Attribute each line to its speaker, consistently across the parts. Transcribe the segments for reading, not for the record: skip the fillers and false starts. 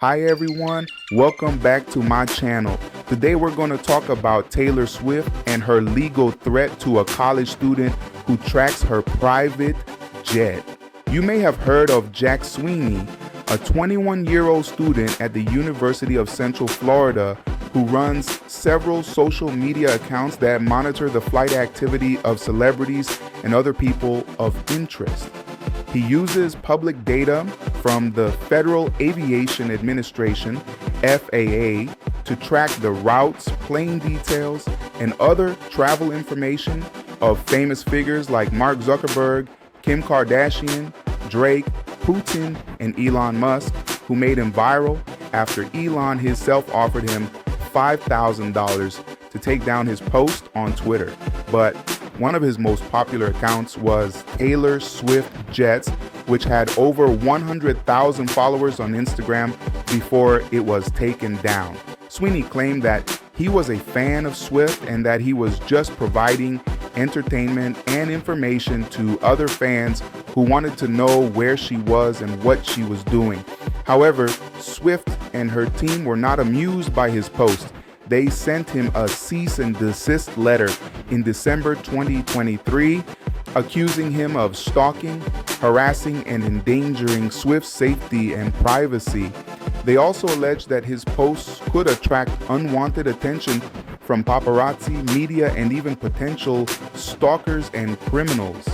Speaker 1: Hi everyone, welcome back to my channel. Today we're going to talk about Taylor Swift and her legal threat to a college student who tracks her private jet. You may have heard of Jack Sweeney, a 21-year-old student at the University of Central Florida who runs several social media accounts that monitor the flight activity of celebrities and other people of interest. He uses public data from the Federal Aviation Administration, FAA, to track the routes, plane details, and other travel information of famous figures like Mark Zuckerberg, Kim Kardashian, Drake, Putin, and Elon Musk, who made him viral after Elon himself offered him $5,000 to take down his post on Twitter. But one of his most popular accounts was Taylor Swift Jets, which had over 100,000 followers on Instagram before it was taken down. Sweeney claimed that he was a fan of Swift and that he was just providing entertainment and information to other fans who wanted to know where she was and what she was doing. However, Swift and her team were not amused by his post. They sent him a cease and desist letter in December 2023, accusing him of stalking, harassing, and endangering Swift's safety and privacy. They also alleged that his posts could attract unwanted attention from paparazzi, media, and even potential stalkers and criminals.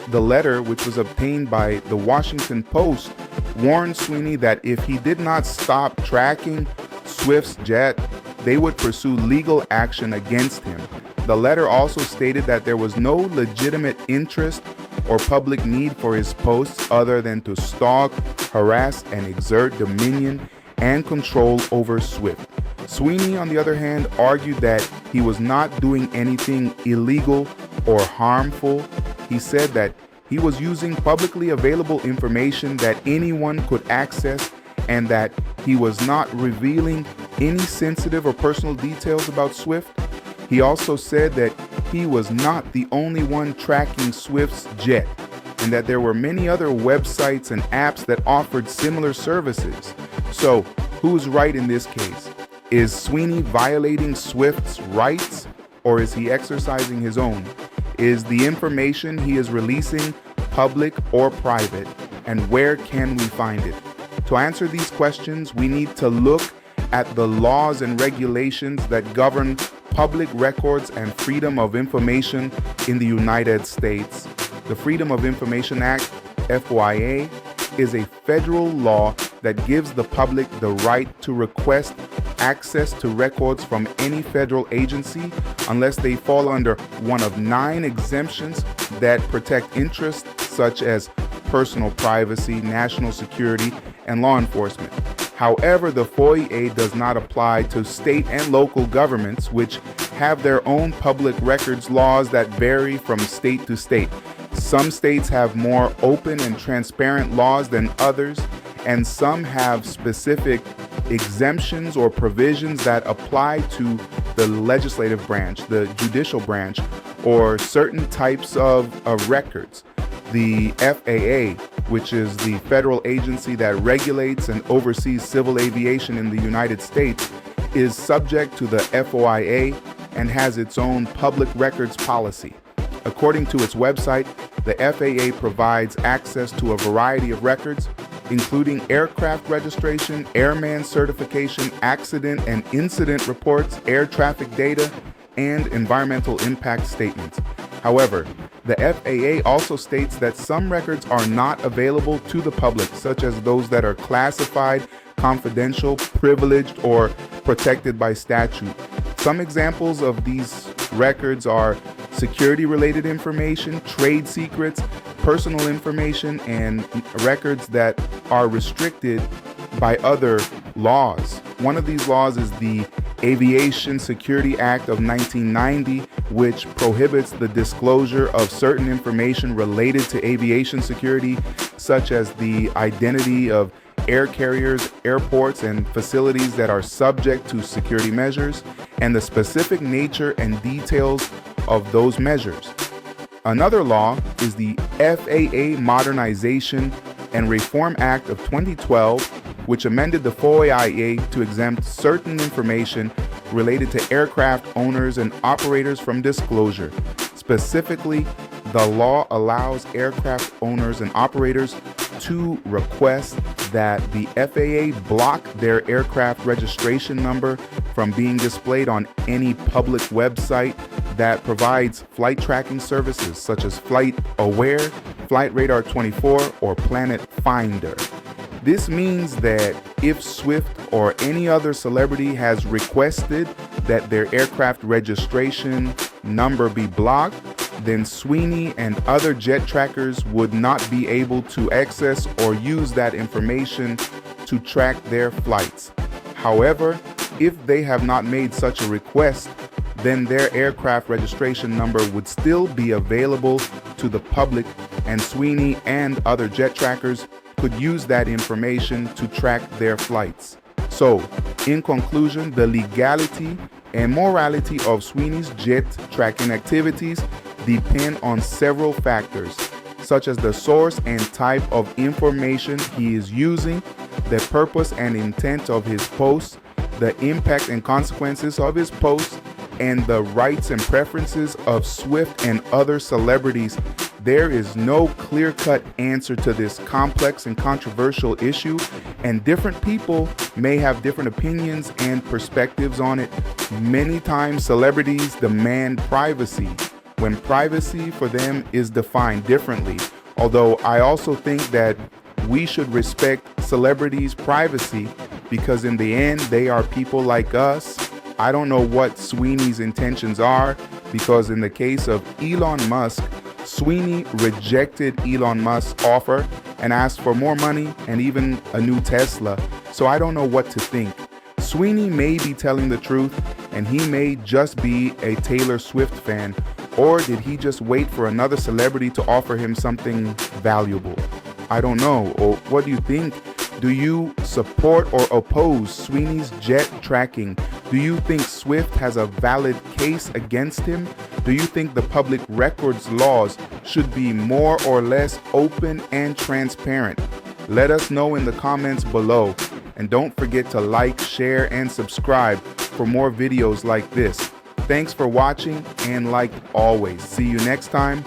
Speaker 1: The letter, which was obtained by the Washington Post, warned Sweeney that if he did not stop tracking Swift's jet, they would pursue legal action against him. The letter also stated that there was no legitimate interest or public need for his posts other than to stalk, harass, and exert dominion and control over Swift. Sweeney, on the other hand, argued that he was not doing anything illegal or harmful. He said that he was using publicly available information that anyone could access and that he was not revealing any sensitive or personal details about Swift. He also said that he was not the only one tracking Swift's jet and that there were many other websites and apps that offered similar services. So, who's right in this case? Is Sweeney violating Swift's rights, or is he exercising his own? Is the information he is releasing public or private, and where can we find it? To answer these questions, we need to look at the laws and regulations that govern public records and freedom of information in the United States. The Freedom of Information Act, FOIA, is a federal law that gives the public the right to request access to records from any federal agency unless they fall under one of 9 exemptions that protect interests such as personal privacy, national security, and law enforcement. However, the FOIA does not apply to state and local governments, which have their own public records laws that vary from state to state. Some states have more open and transparent laws than others, and some have specific exemptions or provisions that apply to the legislative branch, the judicial branch, or certain types of records. The FAA, which is the federal agency that regulates and oversees civil aviation in the United States, is subject to the FOIA and has its own public records policy. According to its website, the FAA provides access to a variety of records, including aircraft registration, airman certification, accident and incident reports, air traffic data, and environmental impact statements. However, the FAA also states that some records are not available to the public, such as those that are classified, confidential, privileged, or protected by statute. Some examples of these records are security-related information, trade secrets, personal information, and records that are restricted by other laws. One of these laws is the Aviation Security Act of 1990, which prohibits the disclosure of certain information related to aviation security, such as the identity of air carriers, airports, and facilities that are subject to security measures, and the specific nature and details of those measures. Another law is the FAA Modernization and Reform Act of 2012, which amended the FOIA to exempt certain information related to aircraft owners and operators from disclosure. Specifically, the law allows aircraft owners and operators to request that the FAA block their aircraft registration number from being displayed on any public website that provides flight tracking services such as Flight Aware, Flight Radar 24, or Planet Finder. This means that if Swift or any other celebrity has requested that their aircraft registration number be blocked, then Sweeney and other jet trackers would not be able to access or use that information to track their flights. However, if they have not made such a request, then their aircraft registration number would still be available to the public, and Sweeney and other jet trackers could use that information to track their flights. So, in conclusion, the legality and morality of Sweeney's jet tracking activities depend on several factors, such as the source and type of information he is using, the purpose and intent of his posts, the impact and consequences of his posts, and the rights and preferences of Swift and other celebrities. There is no clear-cut answer to this complex and controversial issue, and different people may have different opinions and perspectives on it. Many times celebrities demand privacy when privacy for them is defined differently. Although I also think that we should respect celebrities' privacy because in the end they are people like us. I don't know what Sweeney's intentions are, because in the case of Elon Musk, Sweeney rejected Elon Musk's offer and asked for more money and even a new Tesla. So I don't know what to think. Sweeney may be telling the truth, and he may just be a Taylor Swift fan, or did he just wait for another celebrity to offer him something valuable? I don't know. Or what do you think? Do you support or oppose Sweeney's jet tracking? Do you think Swift has a valid case against him? Do you think the public records laws should be more or less open and transparent? Let us know in the comments below. And don't forget to like, share, and subscribe for more videos like this. Thanks for watching, and like always, see you next time